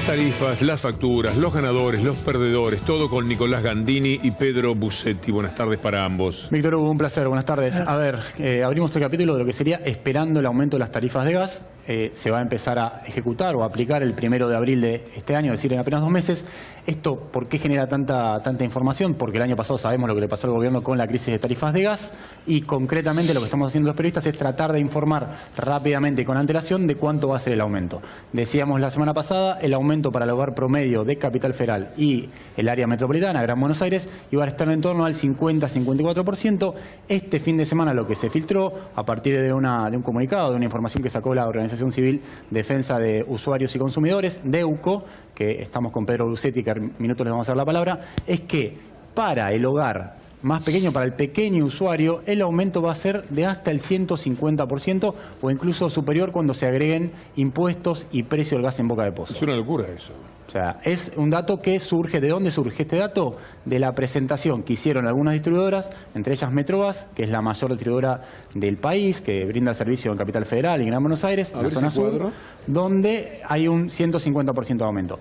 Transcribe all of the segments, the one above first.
Las tarifas, las facturas, los ganadores, los perdedores, todo con Nicolás Gandini y Pedro Busetti. Buenas tardes para ambos. Víctor Hugo, un placer. Buenas tardes. A ver, abrimos el capítulo de lo que sería esperando el aumento de las tarifas de gas. Se va a empezar a ejecutar o a aplicar el 1 de abril de este año, es decir, en apenas 2 meses. ¿Esto por qué genera tanta información? Porque el año pasado sabemos lo que le pasó al gobierno con la crisis de tarifas de gas y concretamente lo que estamos haciendo los periodistas es tratar de informar rápidamente y con antelación de cuánto va a ser el aumento. Decíamos la semana pasada, el aumento para el hogar promedio de Capital Federal y el área metropolitana, Gran Buenos Aires, iba a estar en torno al 50-54%. Este fin de semana lo que se filtró a partir de un comunicado, de una información que sacó la Organización Civil Defensa de Usuarios y Consumidores, DEUCO, que estamos con Pedro Busetti, que en minutos les vamos a dar la palabra, es que para el hogar más pequeño, para el pequeño usuario, el aumento va a ser de hasta el 150% o incluso superior cuando se agreguen impuestos y precio del gas en boca de pozo. Es una locura eso. O sea, es un dato que surge. ¿De dónde surge este dato? De la presentación que hicieron algunas distribuidoras, entre ellas Metrogas, que es la mayor distribuidora del país, que brinda servicio en Capital Federal y Gran Buenos Aires, en la zona sur, donde hay un 150% de aumento.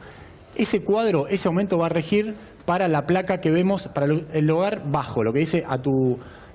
Ese cuadro, ese aumento va a regir para la placa que vemos, para el hogar bajo, lo que dice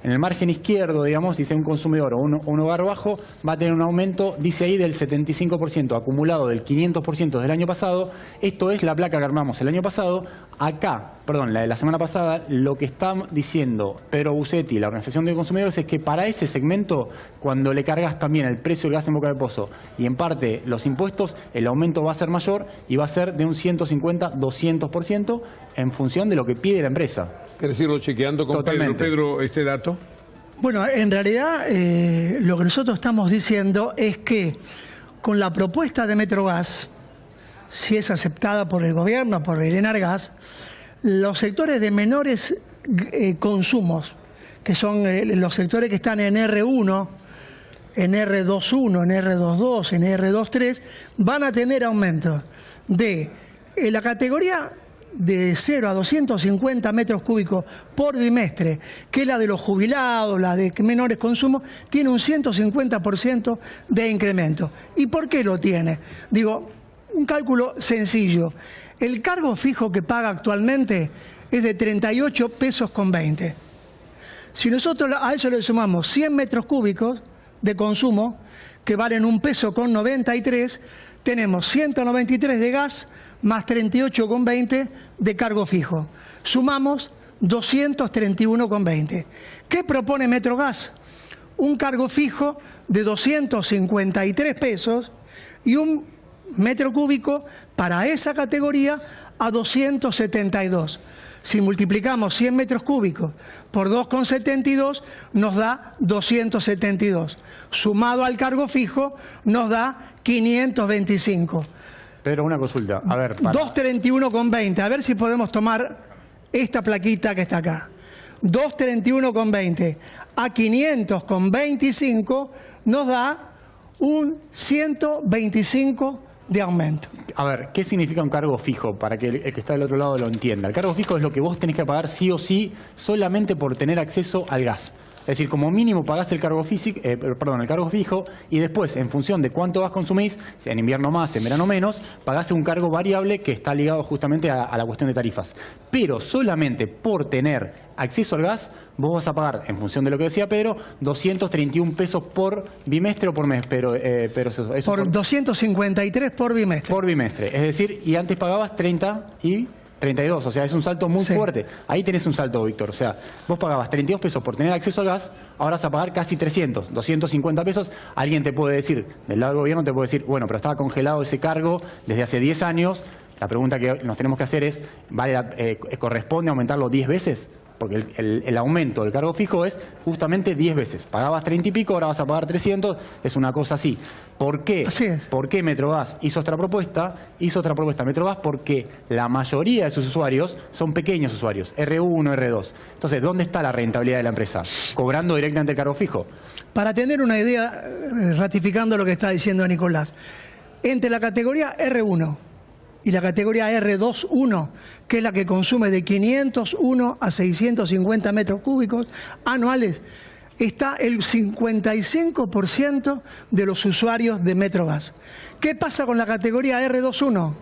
en el margen izquierdo, digamos, dice un consumidor o un hogar bajo, va a tener un aumento, dice ahí, del 75% acumulado del 500% del año pasado. Esto es la placa que armamos el año pasado. Acá, perdón, la de la semana pasada, lo que está diciendo Pedro Busetti y la Organización de Consumidores es que para ese segmento, cuando le cargas también el precio del gas en boca de pozo y en parte los impuestos, el aumento va a ser mayor y va a ser de un 150-200% en función de lo que pide la empresa. ¿Querés irlo chequeando con Pedro, este dato? Bueno, en realidad lo que nosotros estamos diciendo es que con la propuesta de Metrogas, si es aceptada por el gobierno, por el Enargas, los sectores de menores consumos, que son los sectores que están en R1, en R21, en R22, en R23, van a tener aumentos de la categoría de 0 a 250 metros cúbicos por bimestre, que es la de los jubilados, la de menores consumos, tiene un 150% de incremento. ¿Y por qué lo tiene? Digo, un cálculo sencillo. El cargo fijo que paga actualmente es de 38 pesos con 20. Si nosotros a eso le sumamos 100 metros cúbicos de consumo, que valen 1 peso con 93, tenemos 193 de gas, más 38,20 de cargo fijo. Sumamos 231,20. ¿Qué propone Metrogas? Un cargo fijo de 253 pesos y un metro cúbico para esa categoría a 272. Si multiplicamos 100 metros cúbicos por 2,72 nos da 272. Sumado al cargo fijo nos da 525. Pero una consulta, a ver... 231,20, a ver si podemos tomar esta plaquita que está acá. 231,20 a 500,25 nos da un 125 de aumento. A ver, ¿qué significa un cargo fijo? Para que el que está del otro lado lo entienda. El cargo fijo es lo que vos tenés que pagar sí o sí solamente por tener acceso al gas. Es decir, como mínimo pagás el cargo fijo y después, en función de cuánto gas consumís, en invierno más, en verano menos, pagás un cargo variable que está ligado justamente a la cuestión de tarifas. Pero solamente por tener acceso al gas, vos vas a pagar, en función de lo que decía Pedro, 231 pesos por bimestre o por mes. Pero eso por 253 por bimestre. Por bimestre. Es decir, y antes pagabas 30 y 32, o sea, es un salto muy fuerte. Ahí tenés un salto, Víctor. O sea, vos pagabas 32 pesos por tener acceso al gas, ahora vas a pagar casi 300, 250 pesos. Alguien te puede decir, del lado del gobierno te puede decir, bueno, pero estaba congelado ese cargo desde hace 10 años. La pregunta que nos tenemos que hacer es, ¿corresponde aumentarlo 10 veces? Porque el aumento del cargo fijo es justamente 10 veces. Pagabas 30 y pico, ahora vas a pagar 300, es una cosa así. ¿Por qué? Así es. ¿Por qué Metrogas hizo otra propuesta? Hizo otra propuesta Metrogas porque la mayoría de sus usuarios son pequeños usuarios, R1, R2. Entonces, ¿dónde está la rentabilidad de la empresa? Cobrando directamente el cargo fijo. Para tener una idea, ratificando lo que está diciendo Nicolás, entre la categoría R1 y la categoría R21, que es la que consume de 501 a 650 metros cúbicos anuales, está el 55% de los usuarios de Metrogas. ¿Qué pasa con la categoría R21?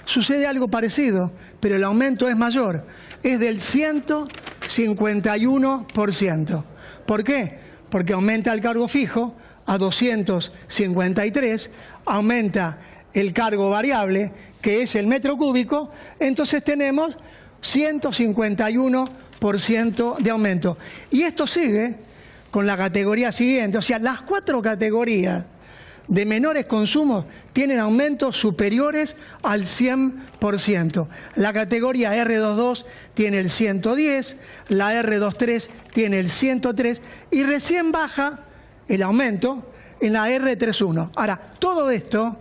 sucede algo parecido, pero el aumento es mayor, es del 151%. ¿Por qué? Porque aumenta el cargo fijo a 253, aumenta el cargo variable, que es el metro cúbico, entonces tenemos 151% de aumento. Y esto sigue con la categoría siguiente, o sea, las 4 categorías de menores consumos tienen aumentos superiores al 100%. La categoría R22 tiene el 110, la R23 tiene el 103 y recién baja el aumento en la R31. Ahora, todo esto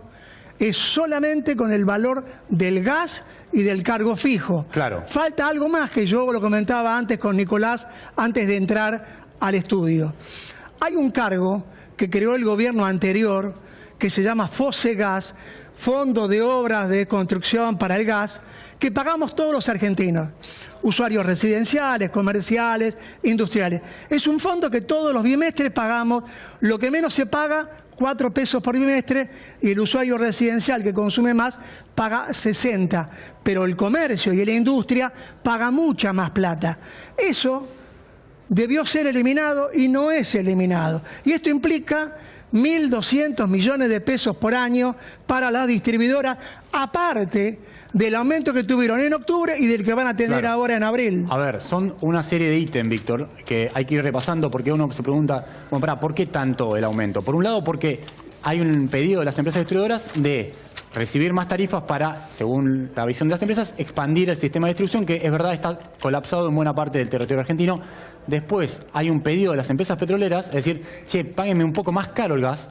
es solamente con el valor del gas y del cargo fijo. Claro. Falta algo más que yo lo comentaba antes con Nicolás, antes de entrar al estudio. Hay un cargo que creó el gobierno anterior, que se llama FOSEGAS, Fondo de Obras de Construcción para el Gas, que pagamos todos los argentinos, usuarios residenciales, comerciales, industriales. Es un fondo que todos los bimestres pagamos, lo que menos se paga, 4 pesos por bimestre, y el usuario residencial que consume más paga 60, pero el comercio y la industria paga mucha más plata. Eso debió ser eliminado y no es eliminado. Y esto implica 1.200 millones de pesos por año para la distribuidora, aparte del aumento que tuvieron en octubre y del que van a tener ahora en abril. A ver, son una serie de ítems, Víctor, que hay que ir repasando porque uno se pregunta, bueno, ¿por qué tanto el aumento? Por un lado, porque hay un pedido de las empresas distribuidoras de recibir más tarifas para, según la visión de las empresas, expandir el sistema de distribución, que es verdad está colapsado en buena parte del territorio argentino. Después hay un pedido de las empresas petroleras, es decir, che, páguenme un poco más caro el gas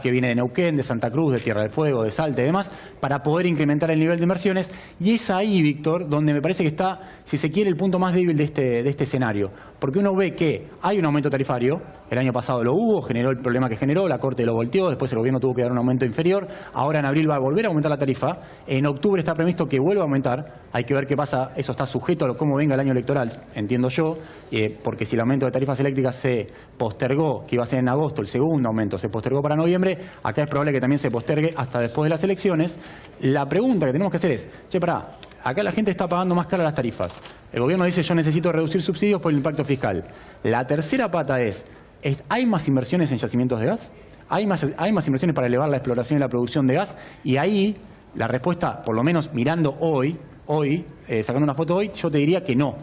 que viene de Neuquén, de Santa Cruz, de Tierra del Fuego, de Salta y demás, para poder incrementar el nivel de inversiones. Y es ahí, Víctor, donde me parece que está, si se quiere, el punto más débil de este escenario. Porque uno ve que hay un aumento tarifario, el año pasado lo hubo, generó el problema que generó, la Corte lo volteó, después el gobierno tuvo que dar un aumento inferior, ahora en abril va a volver a aumentar la tarifa, en octubre está previsto que vuelva a aumentar, hay que ver qué pasa, eso está sujeto a cómo venga el año electoral, entiendo yo, porque si el aumento de tarifas eléctricas se postergó, que iba a ser en agosto, el segundo aumento se postergó para noviembre, acá es probable que también se postergue hasta después de las elecciones. La pregunta que tenemos que hacer es, che, pará, acá la gente está pagando más caro las tarifas. El gobierno dice, yo necesito reducir subsidios por el impacto fiscal. La tercera pata es ¿hay más inversiones en yacimientos de gas? ¿Hay más inversiones para elevar la exploración y la producción de gas? Y ahí la respuesta, por lo menos mirando hoy, sacando una foto hoy, yo te diría que no.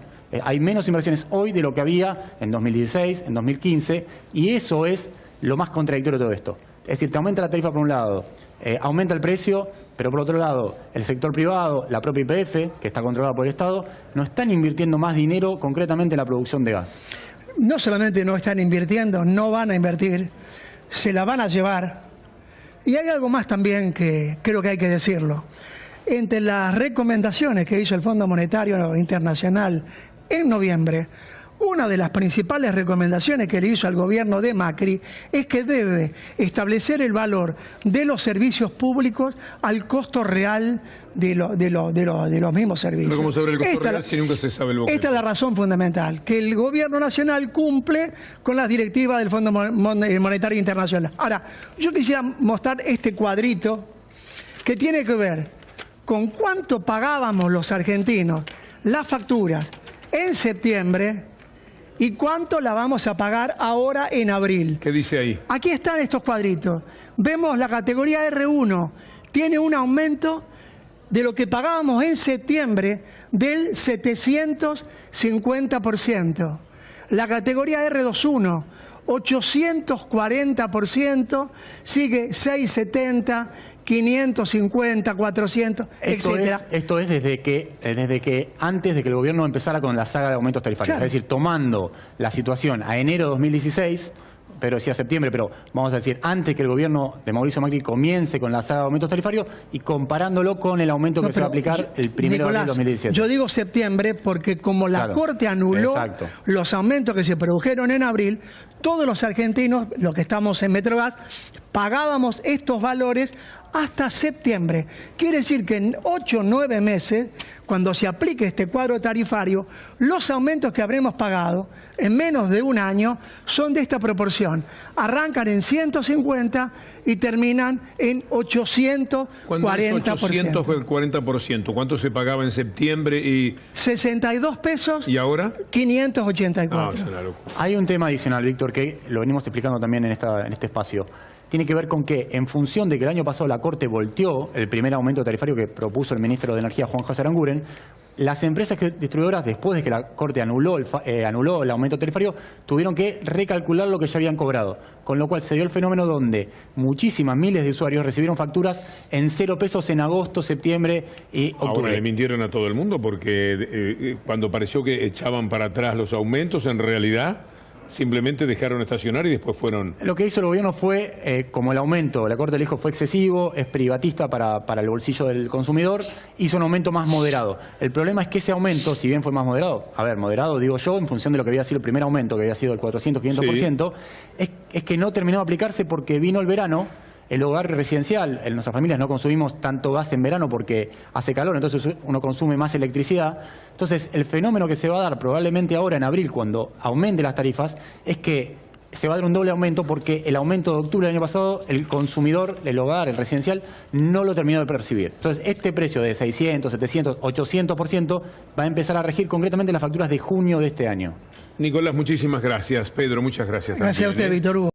Hay menos inversiones hoy de lo que había en 2016, en 2015, y eso es lo más contradictorio de todo esto. Es decir, te aumenta la tarifa por un lado, aumenta el precio, pero por otro lado, el sector privado, la propia YPF, que está controlada por el Estado, no están invirtiendo más dinero concretamente en la producción de gas. No solamente no están invirtiendo, no van a invertir, se la van a llevar. Y hay algo más también que creo que hay que decirlo. Entre las recomendaciones que hizo el Fondo Monetario Internacional en noviembre, una de las principales recomendaciones que le hizo al gobierno de Macri es que debe establecer el valor de los servicios públicos al costo real de los mismos servicios. Pero ¿cómo saber el costo real si nunca se sabe el valor? Esta es la razón fundamental, que el gobierno nacional cumple con las directivas del Fondo Monetario Internacional. Ahora, yo quisiera mostrar este cuadrito que tiene que ver con cuánto pagábamos los argentinos la factura en septiembre y cuánto la vamos a pagar ahora en abril. ¿Qué dice ahí? Aquí están estos cuadritos. Vemos la categoría R1, tiene un aumento de lo que pagábamos en septiembre del 750%. La categoría R21, 840%, sigue 670%, 550, 400, etcétera. Esto es desde que antes de que el gobierno empezara con la saga de aumentos tarifarios. Claro. Es decir, tomando la situación a enero de 2016, pero decía septiembre, pero vamos a decir antes que el gobierno de Mauricio Macri comience con la saga de aumentos tarifarios y comparándolo con el aumento que se va a aplicar el 1 de abril de 2017. Yo digo septiembre porque como la Corte anuló los aumentos que se produjeron en abril, todos los argentinos, los que estamos en Metrogas, pagábamos estos valores hasta septiembre. Quiere decir que en 8 o 9 meses, cuando se aplique este cuadro tarifario, los aumentos que habremos pagado en menos de un año son de esta proporción. Arrancan en 150 y terminan en 840%. Cuando es 840%, ¿cuánto se pagaba en septiembre y 62 pesos y ahora? 584. No, es una locura. Hay un tema adicional, Víctor, que lo venimos explicando también en este espacio. Tiene que ver con que, en función de que el año pasado la Corte volteó el primer aumento tarifario que propuso el ministro de Energía, Juan José Aranguren, las empresas distribuidoras, después de que la Corte anuló el aumento tarifario, tuvieron que recalcular lo que ya habían cobrado. Con lo cual se dio el fenómeno donde muchísimas miles de usuarios recibieron facturas en 0 pesos en agosto, septiembre y octubre. Ahora le mintieron a todo el mundo porque cuando pareció que echaban para atrás los aumentos, en realidad simplemente dejaron estacionar y después fueron... Lo que hizo el gobierno fue, como el aumento, la Corte le dijo fue excesivo, es privatista para el bolsillo del consumidor, hizo un aumento más moderado. El problema es que ese aumento, si bien fue más moderado, moderado digo yo, en función de lo que había sido el primer aumento, que había sido el 400-500%, sí, es que no terminó de aplicarse porque vino el verano. El hogar residencial, en nuestras familias no consumimos tanto gas en verano porque hace calor, entonces uno consume más electricidad. Entonces, el fenómeno que se va a dar probablemente ahora en abril, cuando aumente las tarifas, es que se va a dar un doble aumento porque el aumento de octubre del año pasado, el consumidor, el hogar, el residencial, no lo terminó de percibir. Entonces, este precio de 600, 700, 800% va a empezar a regir concretamente las facturas de junio de este año. Nicolás, muchísimas gracias. Pedro, muchas gracias. Gracias a usted, Víctor Hugo.